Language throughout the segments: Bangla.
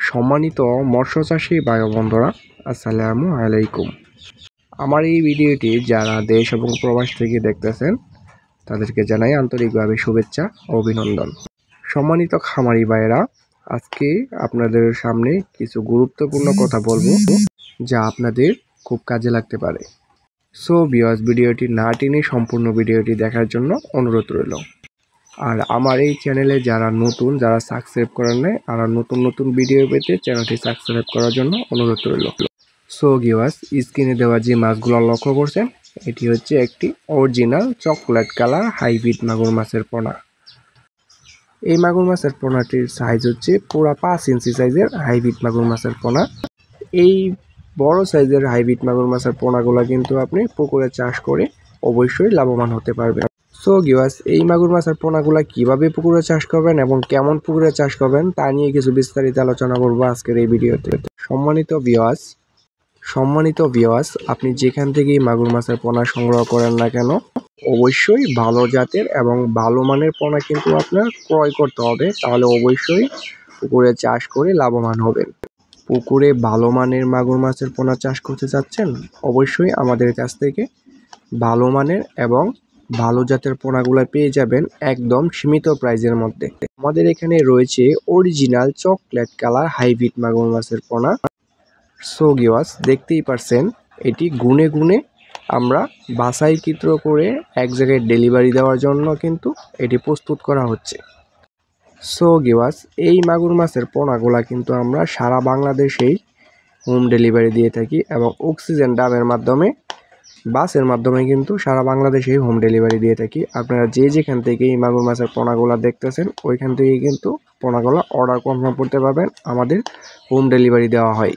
সম্মানিত মৎস্য চাষী ভাই ও বন্ধুরা, আসসালামু আলাইকুম। আমার এই ভিডিওটি যারা দেশ এবং প্রবাস থেকে দেখতেছেন তাদেরকে জানাই আন্তরিকভাবে শুভেচ্ছা ও অভিনন্দন। সম্মানিত খামারি ভাইয়েরা, আজকে আপনাদের সামনে কিছু গুরুত্বপূর্ণ কথা বলবো যা আপনাদের খুব কাজে লাগতে পারে। সো ভিউয়ার্স, ভিডিওটি না টেনে সম্পূর্ণ ভিডিওটি দেখার জন্য অনুরোধ রইল। আর আমার এই চ্যানেলে যারা সাবস্ক্রাইব করেন নাই, আর নতুন ভিডিও পেতে চ্যানেলটি সাবস্ক্রাইব করার জন্য অনুরোধ রইল। সো ভিউয়ার্স, স্ক্রিনে দেওয়া যে মাছগুলো লক্ষ্য করছেন, এটি হচ্ছে একটি অরিজিনাল চকলেট কালার হাইব্রিড মাগুর মাছের পোনা। এই মাগুর মাছের পোনাটির সাইজ হচ্ছে পুরা 5 ইঞ্চি সাইজের হাইব্রিড মাগুর মাছের পোনা। এই বড় সাইজের হাইব্রিড মাগুর মাছের পোনাগুলো কিন্তু আপনি পুকুরে চাষ করে অবশ্যই লাভবান হতে পারবেন। সো ভিউয়ার্স, এই মাগুর মাছের পোনাগুলা কিভাবে পুকুরে চাষ করবেন এবং কেমন পুকুরে চাষ করবেন তা নিয়ে কিছু বিস্তারিত আলোচনা করব আজকের এই ভিডিওতে। সম্মানিত ভিউয়ার্স, আপনি যেখান থেকেই মাগুর মাছের পোনা সংগ্রহ করেন না কেন, অবশ্যই ভালো জাতের এবং ভালো মানের পোনা কিন্তু আপনার ক্রয় করতে হবে, তাহলে অবশ্যই পুকুরে চাষ করে লাভবান হবেন। পুকুরে ভালো মানের মাগুর মাছের পোনা চাষ করতে চাচ্ছেন, অবশ্যই আমাদের কাছ থেকে ভালো মানের এবং ভালো জাতের পোনাগুলো পেয়ে যাবেন একদম সীমিত প্রাইজের মধ্যে। আমাদের এখানে রয়েছে অরিজিনাল চকলেট কালার হাইব্রিড মাগুর মাছের পোনা। সো ভিউয়ার্স, দেখতেই পারছেন এটি গুনে গুনে আমরা বাছাইকৃত করে এক জায়গায় ডেলিভারি দেওয়ার জন্য কিন্তু এটি প্রস্তুত করা হচ্ছে। সো ভিউয়ার্স, এই মাগুর মাছের পোনাগুলা কিন্তু আমরা সারা বাংলাদেশেই হোম ডেলিভারি দিয়ে থাকি এবং অক্সিজেন ডাবের মাধ্যমে বাসের মাধ্যমে কিন্তু সারা বাংলাদেশেই হোম ডেলিভারি দিয়ে থাকি। আপনারা যেখান থেকে এই মাগুর মাছের পোনাগুলা দেখতেছেন, ওইখান থেকেই কিন্তু পোনাগুলা অর্ডার কনফার্ম করতে পারবেন, আমাদের হোম ডেলিভারি দেওয়া হয়।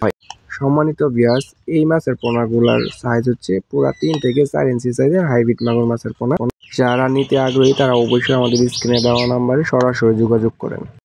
সম্মানিত ভিউয়ার্স, এই মাছের পোনাগুলার সাইজ হচ্ছে পুরা 3 থেকে 4 ইঞ্চি সাইজের হাইব্রিড মাগুর মাছের পোনা। যারা নিতে আগ্রহী তারা অবশ্যই আমাদের স্ক্রিনে দেওয়া নাম্বারে সরাসরি যোগাযোগ করেন।